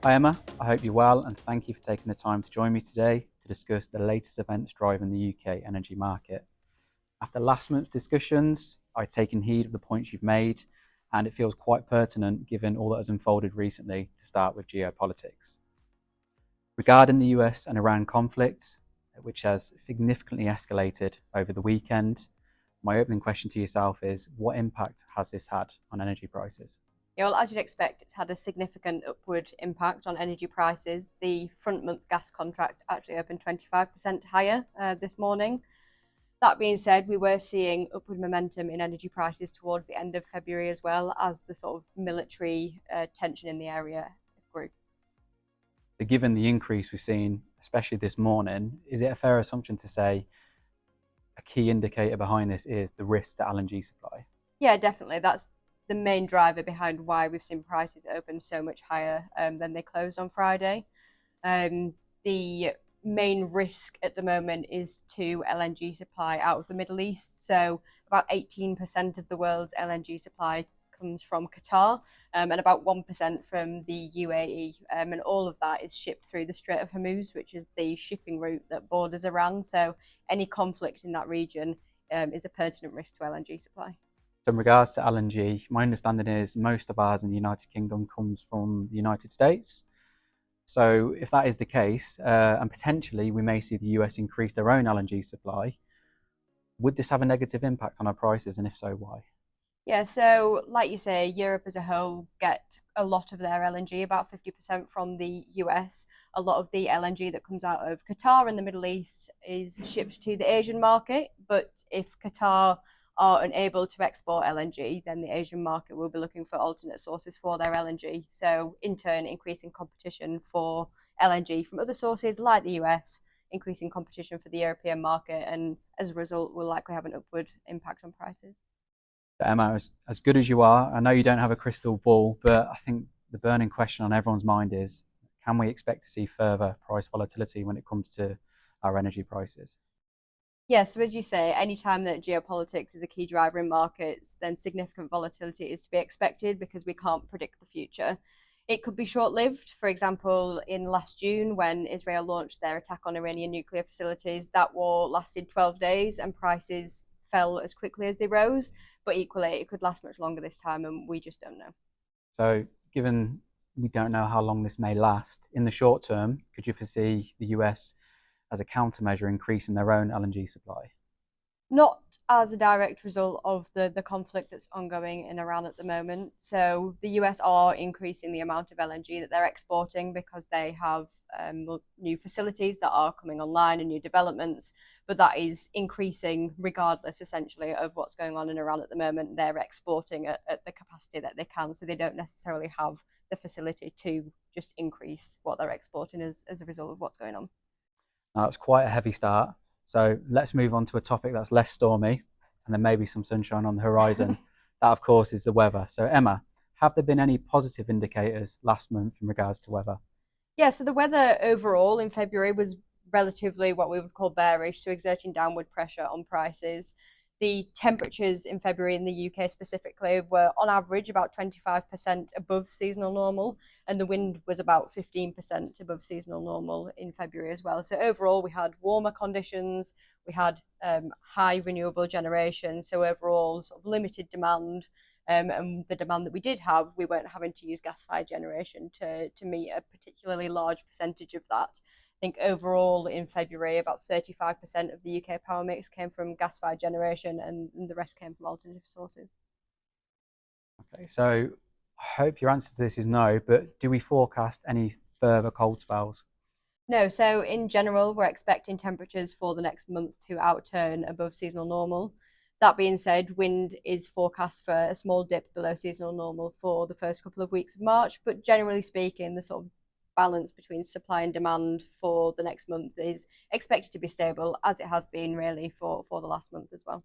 Hi Emma, I hope you're well and thank you for taking the time to join me today to discuss the latest events driving the UK energy market. After last month's discussions, I've taken heed of the points you've made and it feels quite pertinent given all that has unfolded recently, to start with geopolitics. Regarding the US and Iran conflict, which has significantly escalated over the weekend, my opening question to yourself is, what impact has this had on energy prices? Yeah, well, as you'd expect, it's had a significant upward impact on energy prices. The front month gas contract actually opened 25% higher this morning. That being said, we were seeing upward momentum in energy prices towards the end of February as well, as the sort of military tension in the area grew. So given the increase we've seen, especially this morning, is it a fair assumption to say a key indicator behind this is the risk to LNG supply? Yeah, definitely. That's the main driver behind why we've seen prices open so much higher than they closed on Friday. The main risk at the moment is to LNG supply out of the Middle East. So about 18% of the world's LNG supply comes from Qatar, and about 1% from the UAE. And all of that is shipped through the Strait of Hormuz, which is the shipping route that borders Iran. So any conflict in that region is a pertinent risk to LNG supply. So in regards to LNG, my understanding is most of ours in the United Kingdom comes from the United States. So if that is the case, and potentially we may see the US increase their own LNG supply, would this have a negative impact on our prices, and if so, why? Yeah, so like you say, Europe as a whole get a lot of their LNG, about 50% from the US. A lot of the LNG that comes out of Qatar and the Middle East is shipped to the Asian market. But if Qatar are unable to export LNG, then the Asian market will be looking for alternate sources for their LNG. So, in turn, increasing competition for LNG from other sources like the US, increasing competition for the European market, and as a result, will likely have an upward impact on prices. Emma, as good as you are, I know you don't have a crystal ball, but I think the burning question on everyone's mind is, can we expect to see further price volatility when it comes to our energy prices? Yeah, so as you say, anytime that geopolitics is a key driver in markets, then significant volatility is to be expected because we can't predict the future. It could be short lived. For example, in last June, when Israel launched their attack on Iranian nuclear facilities, that war lasted 12 days and prices fell as quickly as they rose. But equally, it could last much longer this time, and we just don't know. So, given we don't know how long this may last, in the short term, could you foresee the US as a countermeasure increasing their own LNG supply? Not as a direct result of the conflict that's ongoing in Iran at the moment. So the US are increasing the amount of LNG that they're exporting because they have new facilities that are coming online and new developments. But that is increasing regardless, essentially, of what's going on in Iran at the moment. They're exporting at the capacity that they can, so they don't necessarily have the facility to just increase what they're exporting as a result of what's going on. Now, it's quite a heavy start. So let's move on to a topic that's less stormy and then maybe some sunshine on the horizon. That, of course, is the weather. So, Emma, have there been any positive indicators last month in regards to weather? Yeah, so the weather overall in February was relatively what we would call bearish, so exerting downward pressure on prices. The temperatures in February in the UK specifically were on average about 25% above seasonal normal, and the wind was about 15% above seasonal normal in February as well. So overall, we had warmer conditions, we had high renewable generation, so overall sort of limited demand. And the demand that we did have, we weren't having to use gas-fired generation to meet a particularly large percentage of that. I think overall in February, about 35% of the UK power mix came from gas-fired generation, and the rest came from alternative sources. Okay, so I hope your answer to this is no, but do we forecast any further cold spells? No, so in general, we're expecting temperatures for the next month to outturn above seasonal normal. That being said, wind is forecast for a small dip below seasonal normal for the first couple of weeks of March, but generally speaking, the sort of balance between supply and demand for the next month is expected to be stable, as it has been really for the last month as well.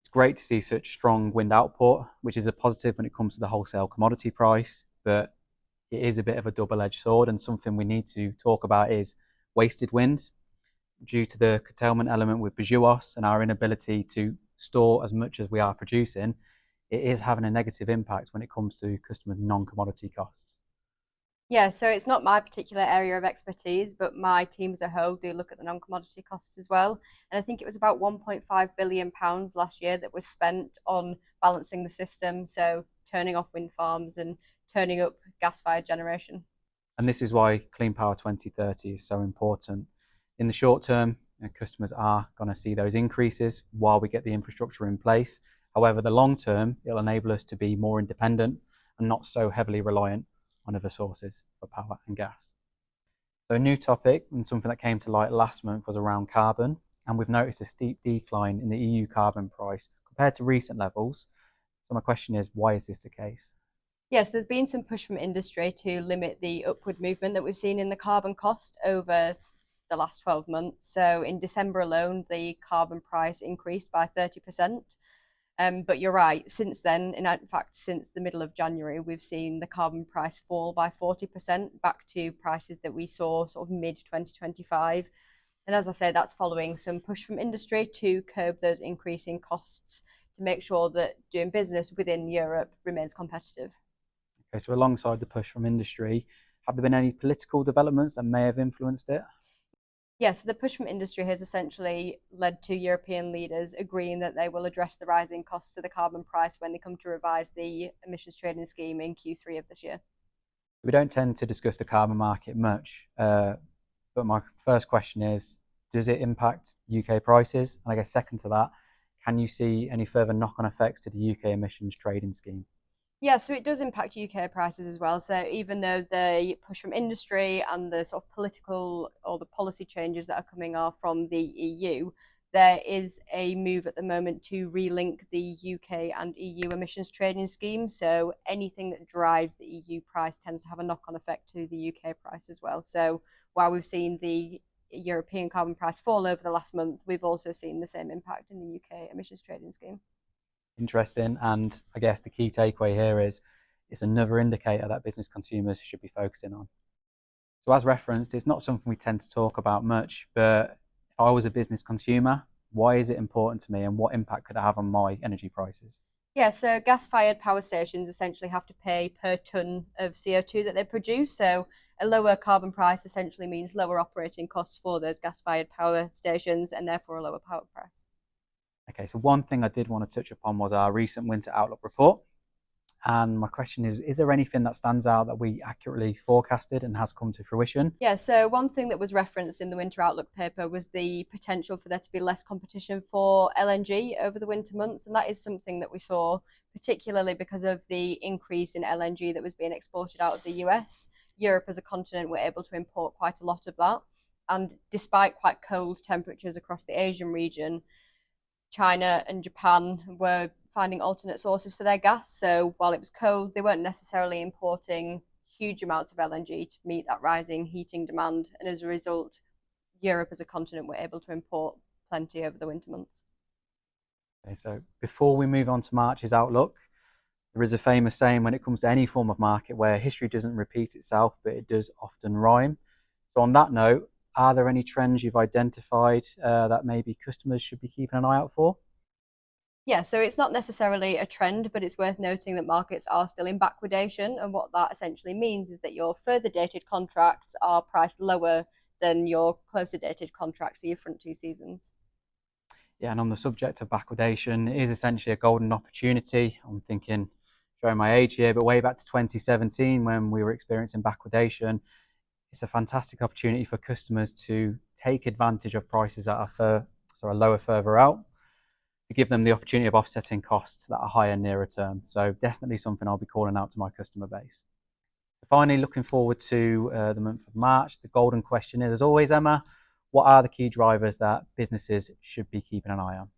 It's great to see such strong wind output, which is a positive when it comes to the wholesale commodity price, but it is a bit of a double-edged sword, and something we need to talk about is wasted wind. Due to the curtailment element with Bajouos and our inability to store as much as we are producing, it is having a negative impact when it comes to customers' non-commodity costs. Yeah, so it's not my particular area of expertise, but my team as a whole do look at the non-commodity costs as well. And I think it was about £1.5 billion last year that was spent on balancing the system, so turning off wind farms and turning up gas-fired generation. And this is why Clean Power 2030 is so important. In the short term, customers are going to see those increases while we get the infrastructure in place. However, the long term, it'll enable us to be more independent and not so heavily reliant on other sources for power and gas. So a new topic and something that came to light last month was around carbon. And we've noticed a steep decline in the EU carbon price compared to recent levels. So my question is, why is this the case? Yes, there's been some push from industry to limit the upward movement that we've seen in the carbon cost over the last 12 months. So in December alone, the carbon price increased by 30%. But you're right, since then, in fact, since the middle of January, we've seen the carbon price fall by 40% back to prices that we saw sort of mid 2025. And as I say, that's following some push from industry to curb those increasing costs to make sure that doing business within Europe remains competitive. Okay, so alongside the push from industry, have there been any political developments that may have influenced it? Yes, the push from industry has essentially led to European leaders agreeing that they will address the rising costs of the carbon price when they come to revise the emissions trading scheme in Q3 of this year. We don't tend to discuss the carbon market much, but my first question is, does it impact UK prices? And I guess second to that, can you see any further knock-on effects to the UK emissions trading scheme? Yeah, so it does impact UK prices as well. So even though the push from industry and the sort of political or the policy changes that are coming are from the EU, there is a move at the moment to relink the UK and EU emissions trading scheme. So anything that drives the EU price tends to have a knock-on effect to the UK price as well. So while we've seen the European carbon price fall over the last month, we've also seen the same impact in the UK emissions trading scheme. Interesting. And I guess the key takeaway here is it's another indicator that business consumers should be focusing on. So as referenced, it's not something we tend to talk about much, but if I was a business consumer, why is it important to me and what impact could it have on my energy prices? Yeah, so gas-fired power stations essentially have to pay per tonne of CO2 that they produce. So a lower carbon price essentially means lower operating costs for those gas-fired power stations and therefore a lower power price. Okay, so one thing I did want to touch upon was our recent winter outlook report. And my question is there anything that stands out that we accurately forecasted and has come to fruition? Yeah, so one thing that was referenced in the Winter Outlook paper was the potential for there to be less competition for LNG over the winter months. And that is something that we saw, particularly because of the increase in LNG that was being exported out of the US. Europe as a continent were able to import quite a lot of that. And despite quite cold temperatures across the Asian region, China and Japan were finding alternate sources for their gas. So while it was cold, they weren't necessarily importing huge amounts of LNG to meet that rising heating demand. And as a result, Europe as a continent were able to import plenty over the winter months. Okay, so before we move on to March's outlook, there is a famous saying when it comes to any form of market where history doesn't repeat itself, but it does often rhyme. So on that note, are there any trends you've identified that maybe customers should be keeping an eye out for? Yeah, so it's not necessarily a trend, but it's worth noting that markets are still in backwardation. And what that essentially means is that your further dated contracts are priced lower than your closer dated contracts, so your front two seasons. Yeah, and on the subject of backwardation, it is essentially a golden opportunity. I'm thinking, showing my age here, but way back to 2017 when we were experiencing backwardation, it's a fantastic opportunity for customers to take advantage of prices that are lower further out to give them the opportunity of offsetting costs that are higher nearer term. So definitely something I'll be calling out to my customer base. So finally, looking forward to the month of March. The golden question is, as always, Emma, what are the key drivers that businesses should be keeping an eye on?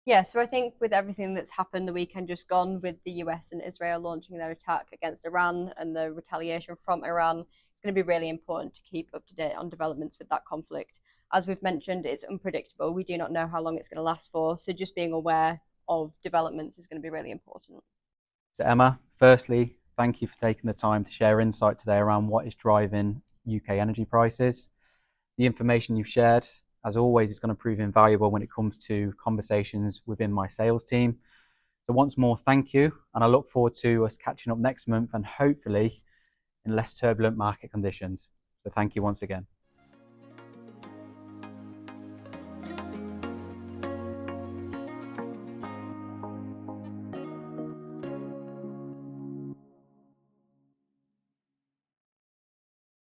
Yeah, so I think with everything that's happened the weekend just gone, with the US and Israel launching their attack against Iran and the retaliation from Iran, it's going to be really important to keep up to date on developments with that conflict. As we've mentioned, it's unpredictable. We do not know how long it's going to last for. So just being aware of developments is going to be really important. So Emma, firstly, thank you for taking the time to share insight today around what is driving UK energy prices. The information you've shared, as always, is going to prove invaluable when it comes to conversations within my sales team. So once more, thank you. And I look forward to us catching up next month and hopefully in less turbulent market conditions. So thank you once again.